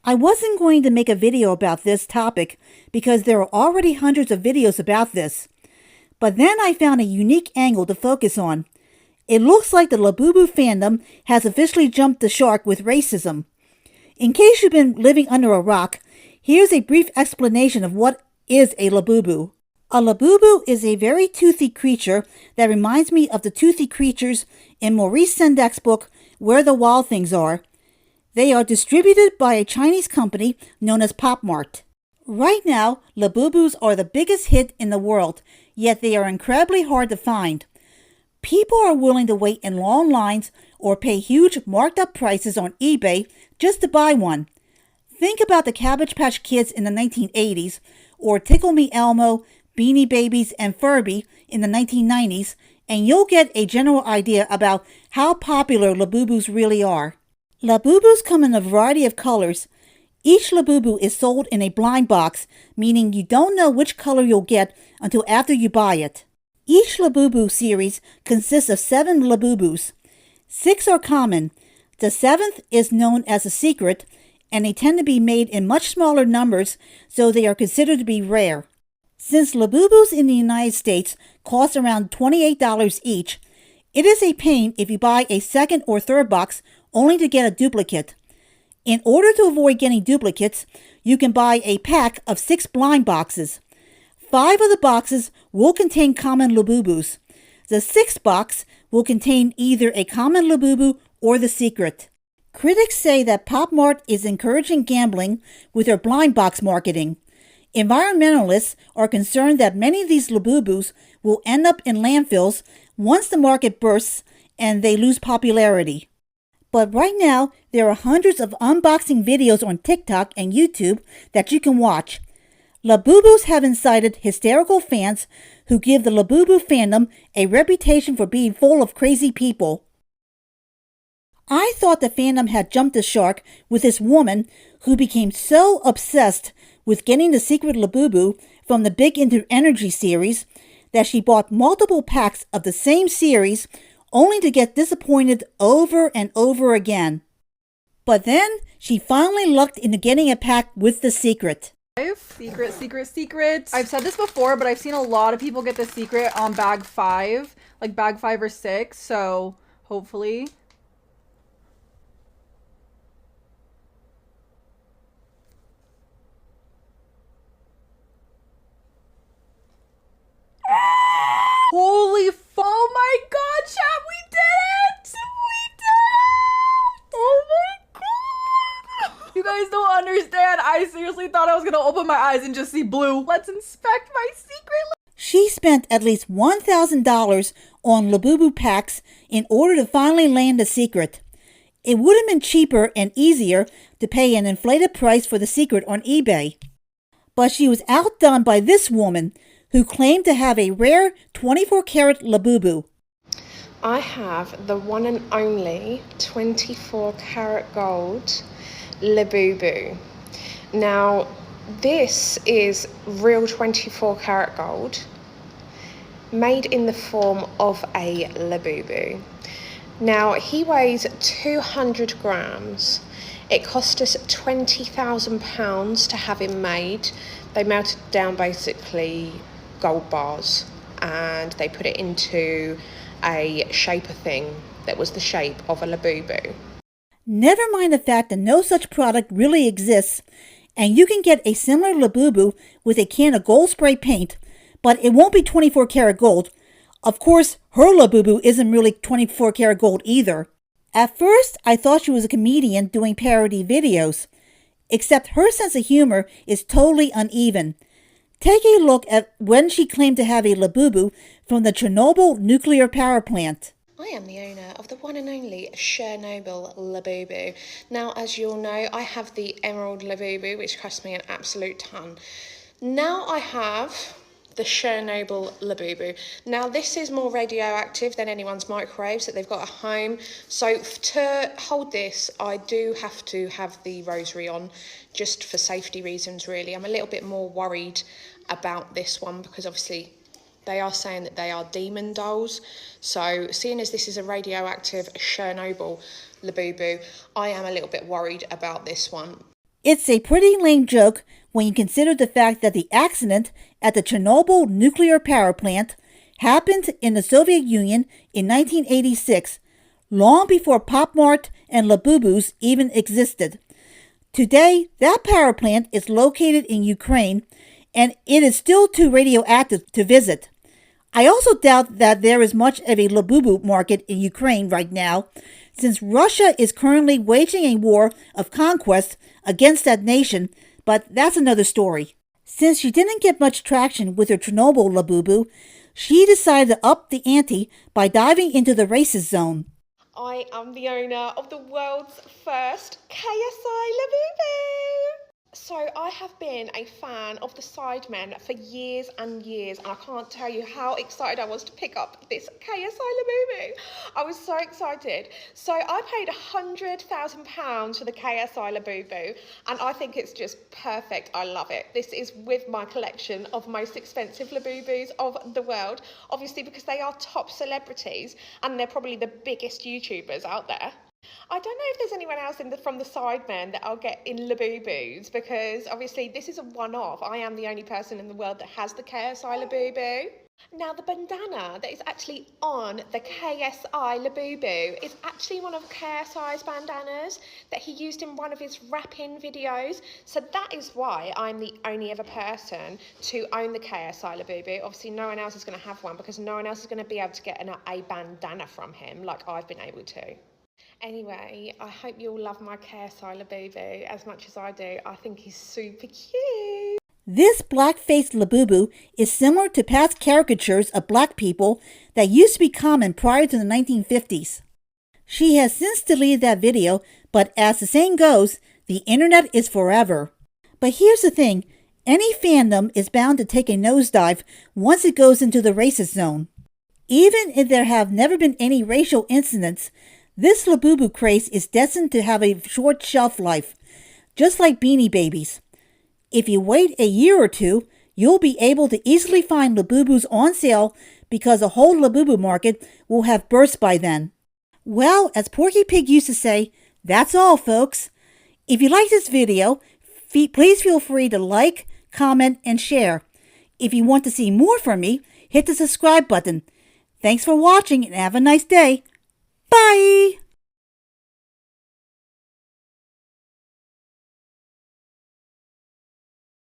I wasn't going to make a video about this topic because there are already hundreds of videos about this. But then I found a unique angle to focus on. It looks like the Labubu fandom has officially jumped the shark with racism. In case you've been living under a rock, here's a brief explanation of what is a Labubu. A Labubu is a very toothy creature that reminds me of the toothy creatures in Maurice Sendak's book, Where the Wild Things Are. They are distributed by a Chinese company known as Pop Mart. Right now, Labubus are the biggest hit in the world, yet they are incredibly hard to find. People are willing to wait in long lines or pay huge marked up prices on eBay just to buy one. Think about the Cabbage Patch Kids in the 1980s, or Tickle Me Elmo, Beanie Babies, and Furby in the 1990s, and you'll get a general idea about how popular Labubus really are. Labubus come in a variety of colors. Each Labubu is sold in a blind box, meaning you don't know which color you'll get until after you buy it. Each Labubu series consists of 7 Labubus. 6 are common. The 7th is known as a secret, and they tend to be made in much smaller numbers, so they are considered to be rare. Since Labubus in the United States cost around $28 each, it is a pain if you buy a second or third box only to get a duplicate. In order to avoid getting duplicates, you can buy a pack of 6 blind boxes. 5 of the boxes will contain common Labubus. The 6th box will contain either a common Labubu or the secret. Critics say that Pop Mart is encouraging gambling with their blind box marketing. Environmentalists are concerned that many of these Labubus will end up in landfills once the market bursts and they lose popularity. But right now, there are hundreds of unboxing videos on TikTok and YouTube that you can watch. Labubus have incited hysterical fans who give the Labubu fandom a reputation for being full of crazy people. I thought the fandom had jumped the shark with this woman who became so obsessed with getting the secret Labubu from the Big Into Energy series that she bought multiple packs of the same series only to get disappointed over and over again. But then she finally lucked into getting a pack with the secret. Secret. I've said this before, but I've seen a lot of people get the secret on bag 5, like bag 5 or 6, so hopefully. Holy oh my god, chat, we did it! We did it! Oh my god! You guys don't understand. I seriously thought I was gonna open my eyes and just see blue. Let's inspect my secret. She spent at least $1,000 on Labubu packs in order to finally land the secret. It would have been cheaper and easier to pay an inflated price for the secret on eBay. But she was outdone by this woman who claimed to have a rare 24-karat Labubu. I have the one and only 24-karat gold Labubu. Now, this is real 24-karat gold, made in the form of a Labubu. Now, he weighs 200 grams. It cost us £20,000 to have him made. They melted down basically gold bars and they put it into a shaper thing that was the shape of a Labubu. Never mind the fact that no such product really exists, and you can get a similar Labubu with a can of gold spray paint, but it won't be 24 karat gold. Of course, her Labubu isn't really 24 karat gold either. At first, I thought she was a comedian doing parody videos, except her sense of humor is totally uneven. Take a look at when she claimed to have a Labubu from the Chernobyl nuclear power plant. I am the owner of the one and only Chernobyl Labubu. Now, as you'll know, I have the Emerald Labubu, which cost me an absolute ton. Now I have the Chernobyl Labubu. Now, this is more radioactive than anyone's microwaves that they've got at home. So to hold this, I do have to have the rosary on, just for safety reasons, really. I'm a little bit more worried about this one because obviously they are saying that they are demon dolls. So seeing as this is a radioactive Chernobyl Labubu, I am a little bit worried about this one. It's a pretty lame joke when you consider the fact that the accident at the Chernobyl nuclear power plant happened in the Soviet Union in 1986, long before Pop Mart and Labubus even existed. Today, that power plant is located in Ukraine, and it is still too radioactive to visit. I also doubt that there is much of a Labubu market in Ukraine right now, since Russia is currently waging a war of conquest against that nation, but that's another story. Since she didn't get much traction with her Chernobyl Labubu, she decided to up the ante by diving into the racist zone. I am the owner of the world's first KSI Labubu. So I have been a fan of the Sidemen for years and years, and I can't tell you how excited I was to pick up this KSI Labubu. I was so excited. So I paid £100,000 for the KSI Labubu, and I think it's just perfect. I love it. This is with my collection of most expensive Labubus of the world, obviously because they are top celebrities and they're probably the biggest YouTubers out there. I don't know if there's anyone else from the Sidemen that I'll get in Labubus, because obviously this is a one-off. I am the only person in the world that has the KSI Labubu. Now the bandana that is actually on the KSI Labubu is actually one of KSI's bandanas that he used in one of his rapping videos. So that is why I'm the only other person to own the KSI Labubu. Obviously no one else is going to have one because no one else is going to be able to get a bandana from him like I've been able to. Anyway, I hope you all love my KSI Labubu as much as I do. I think he's super cute. This black-faced Labubu is similar to past caricatures of black people that used to be common prior to the 1950s. She has since deleted that video, but as the saying goes, the internet is forever. But here's the thing, any fandom is bound to take a nosedive once it goes into the racist zone. Even if there have never been any racial incidents, this Labubu craze is destined to have a short shelf life, just like Beanie Babies. If you wait a year or two, you'll be able to easily find Labubus on sale because the whole Labubu market will have burst by then. Well, as Porky Pig used to say, that's all, folks. If you like this video, please feel free to like, comment, and share. If you want to see more from me, hit the subscribe button. Thanks for watching and have a nice day. Bye!